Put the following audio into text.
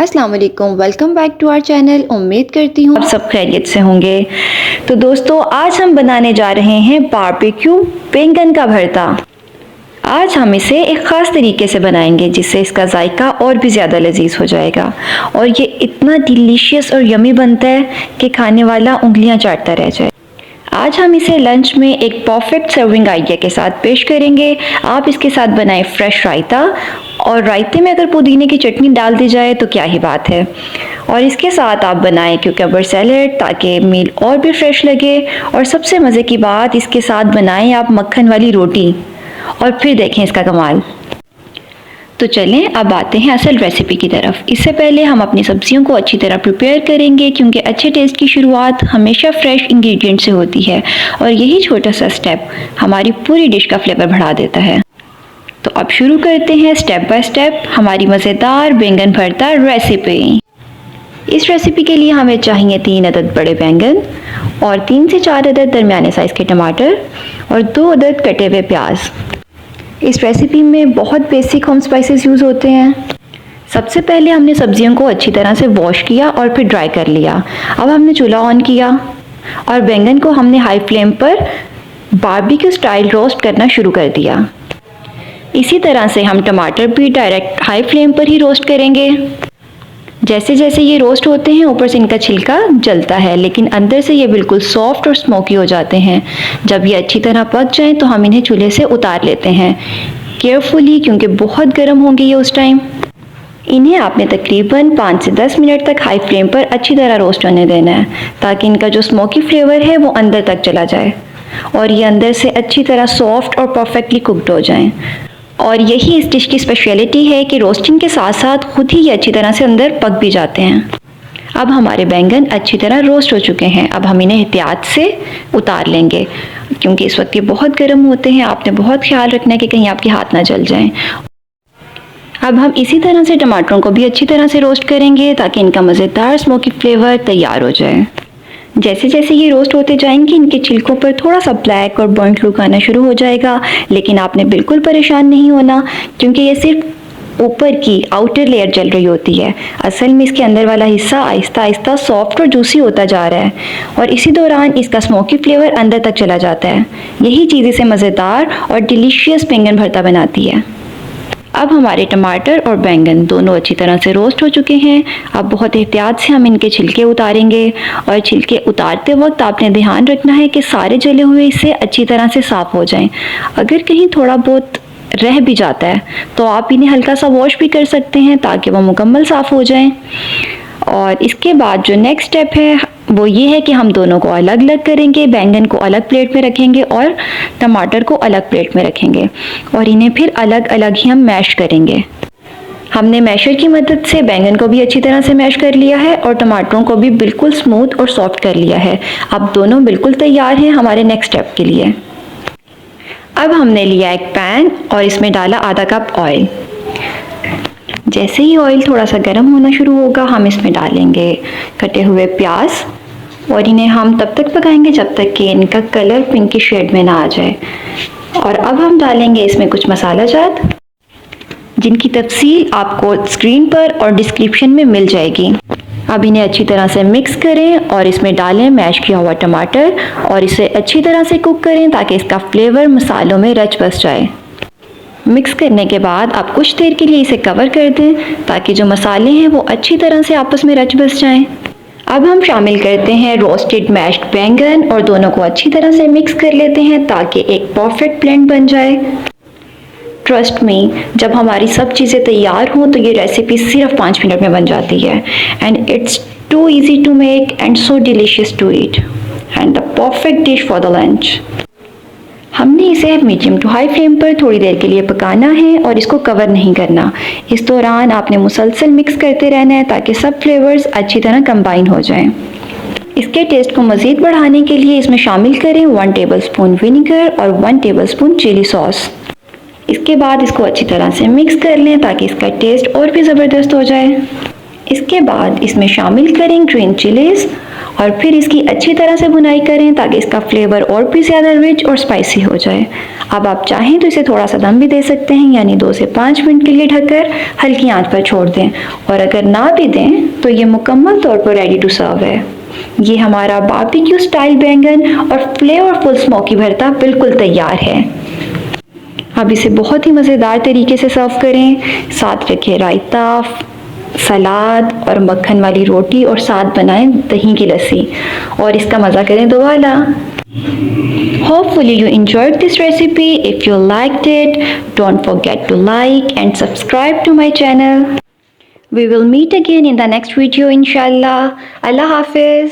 अस्सलाम वालेकुम, welcome back to our channel. उम्मीद करती हूँ आप सब खैरियत से होंगे। तो दोस्तों, आज हम बनाने जा रहे हैं बारबेक्यू बैंगन का भरता। आज हम इसे एक ख़ास तरीके से बनाएंगे जिससे इसका जायका और भी ज़्यादा लजीज हो जाएगा और ये इतना डिलीशियस और यमी बनता है कि खाने वाला उंगलियां चाटता रह जाए। आज हम इसे लंच में एक परफेक्ट सर्विंग आइडिया के साथ पेश करेंगे। आप इसके साथ बनाएं फ्रेश रायता, और रायते में अगर पुदीने की चटनी डाल दी जाए तो क्या ही बात है। और इसके साथ आप बनाएं क्यूकम्बर सैलेड ताकि मील और भी फ्रेश लगे। और सबसे मज़े की बात, इसके साथ बनाएं आप मक्खन वाली रोटी और फिर देखें इसका कमाल। तो चलें अब आते हैं असल रेसिपी की तरफ। इससे पहले हम अपनी सब्जियों को अच्छी तरह प्रिपेयर करेंगे क्योंकि अच्छे टेस्ट की शुरुआत हमेशा फ्रेश इंग्रेडिएंट से होती है और यही छोटा सा स्टेप हमारी पूरी डिश का फ्लेवर बढ़ा देता है। तो अब शुरू करते हैं स्टेप बाय स्टेप हमारी मज़ेदार बैंगन भरता रेसिपी। इस रेसिपी के लिए हमें चाहिए 3 अदद बड़े बैंगन और 3 से 4 अदद दरमियाने साइज़ के टमाटर और 2 अदद कटे हुए प्याज। इस रेसिपी में बहुत बेसिक होम स्पाइसेस यूज़ होते हैं। सबसे पहले हमने सब्जियों को अच्छी तरह से वॉश किया और फिर ड्राई कर लिया। अब हमने चूल्हा ऑन किया और बैंगन को हमने हाई फ्लेम पर बारबेक्यू स्टाइल रोस्ट करना शुरू कर दिया। इसी तरह से हम टमाटर भी डायरेक्ट हाई फ्लेम पर ही रोस्ट करेंगे। जैसे जैसे ये रोस्ट होते हैं ऊपर से इनका छिलका जलता है लेकिन अंदर से ये बिल्कुल सॉफ्ट और स्मोकी हो जाते हैं। जब ये अच्छी तरह पक जाएं तो हम इन्हें चूल्हे से उतार लेते हैं केयरफुली क्योंकि बहुत गर्म होंगे ये उस टाइम। इन्हें आपने तकरीबन 5 से 10 मिनट तक हाई फ्लेम पर अच्छी तरह रोस्ट होने देना है ताकि इनका जो स्मोकी फ्लेवर है वो अंदर तक चला जाए और ये अंदर से अच्छी तरह सॉफ्ट और परफेक्टली कुकड हो जाएं। और यही इस डिश की स्पेशलिटी है कि रोस्टिंग के साथ साथ खुद ही ये अच्छी तरह से अंदर पक भी जाते हैं। अब हमारे बैंगन अच्छी तरह रोस्ट हो चुके हैं। अब हम इन्हें एहतियात से उतार लेंगे क्योंकि इस वक्त ये बहुत गर्म होते हैं। आपने बहुत ख्याल रखना है कि कहीं आपके हाथ ना जल जाएं। अब हम इसी तरह से टमाटरों को भी अच्छी तरह से रोस्ट करेंगे ताकि इनका मज़ेदार स्मोकी फ्लेवर तैयार हो जाए। जैसे जैसे ये रोस्ट होते जाएंगे इनके छिलकों पर थोड़ा सा ब्लैक और बर्न्ट लुक आना शुरू हो जाएगा, लेकिन आपने बिल्कुल परेशान नहीं होना क्योंकि ये सिर्फ ऊपर की आउटर लेयर जल रही होती है। असल में इसके अंदर वाला हिस्सा आहिस्ता आहिस्ता सॉफ्ट और जूसी होता जा रहा है और इसी दौरान इसका स्मोकी फ्लेवर अंदर तक चला जाता है। यही चीज़ इसे मज़ेदार और डिलीशियस बैंगन भरता बनाती है। अब हमारे टमाटर और बैंगन दोनों अच्छी तरह से रोस्ट हो चुके हैं। अब बहुत एहतियात से हम इनके छिलके उतारेंगे और छिलके उतारते वक्त आपने ध्यान रखना है कि सारे जले हुए इससे अच्छी तरह से साफ़ हो जाएं। अगर कहीं थोड़ा बहुत रह भी जाता है तो आप इन्हें हल्का सा वॉश भी कर सकते हैं ताकि वो मुकम्मल साफ़ हो जाएं। और इसके बाद जो नेक्स्ट स्टेप है वो ये है कि हम दोनों को अलग अलग करेंगे। बैंगन को अलग प्लेट में रखेंगे और टमाटर को अलग प्लेट में रखेंगे और इन्हें फिर अलग अलग ही हम मैश करेंगे। हमने मैशर की मदद से बैंगन को भी अच्छी तरह से मैश कर लिया है और टमाटरों को भी बिल्कुल स्मूथ और सॉफ्ट कर लिया है। अब दोनों बिल्कुल तैयार हैं हमारे नेक्स्ट स्टेप के लिए। अब हमने लिया एक पैन और इसमें डाला आधा कप ऑयल। जैसे ही ऑयल थोड़ा सा गर्म होना शुरू होगा हम इसमें डालेंगे कटे हुए प्याज और इन्हें हम तब तक पकाएंगे जब तक कि इनका कलर पिंकी शेड में ना आ जाए। और अब हम डालेंगे इसमें कुछ मसाला जात जिनकी तफसील आपको स्क्रीन पर और डिस्क्रिप्शन में मिल जाएगी। अब इन्हें अच्छी तरह से मिक्स करें और इसमें डालें मैश किया हुआ टमाटर और इसे अच्छी तरह से कुक करें ताकि इसका फ्लेवर मसालों में रच बस जाए। मिक्स करने के बाद आप कुछ देर के लिए इसे कवर कर दें ताकि जो मसाले हैं वो अच्छी तरह से आपस में रच बस जाएं। अब हम शामिल करते हैं रोस्टेड मैश्ड बैंगन और दोनों को अच्छी तरह से मिक्स कर लेते हैं ताकि एक परफेक्ट ब्लेंड बन जाए। ट्रस्ट मी, जब हमारी सब चीज़ें तैयार हों तो ये रेसिपी सिर्फ 5 मिनट में बन जाती है and it's too easy to make and so delicious to eat and the perfect dish for the lunch. हमने इसे मीडियम टू हाई फ्लेम पर थोड़ी देर के लिए पकाना है और इसको कवर नहीं करना। इस दौरान आपने मुसलसल मिक्स करते रहना है ताकि सब फ्लेवर्स अच्छी तरह कंबाइन हो जाएं। इसके टेस्ट को मज़ीद बढ़ाने के लिए इसमें शामिल करें 1 टेबलस्पून विनेगर और 1 टेबलस्पून चिली सॉस। इसके बाद इसको अच्छी तरह से मिक्स कर लें ताकि इसका टेस्ट और भी ज़बरदस्त हो जाए। इसके बाद इसमें शामिल करें ग्रीन चिलीज़ और फिर इसकी अच्छी तरह से भुनाई करें ताकि इसका फ्लेवर और भी ज़्यादा रिच और स्पाइसी हो जाए। अब आप चाहें तो इसे थोड़ा सा दम भी दे सकते हैं, यानी 2 से 5 मिनट के लिए ढककर हल्की आंच पर छोड़ दें। और अगर ना भी दें तो ये मुकम्मल तौर पर रेडी टू सर्व है। ये हमारा बारबेक्यू स्टाइल बैंगन और फ्लेवरफुल स्मोकी भरता बिल्कुल तैयार है। अब इसे बहुत ही मज़ेदार तरीके से सर्व करें। साथ रखें रायता, सलाद और मक्खन वाली रोटी, और साथ बनाएं दही की लस्सी, और इसका मज़ा करें दोबारा। Hopefully you enjoyed this recipe. If you liked it, don't forget to like and subscribe to my channel. We will meet again in the next video inshallah. Allah Hafiz.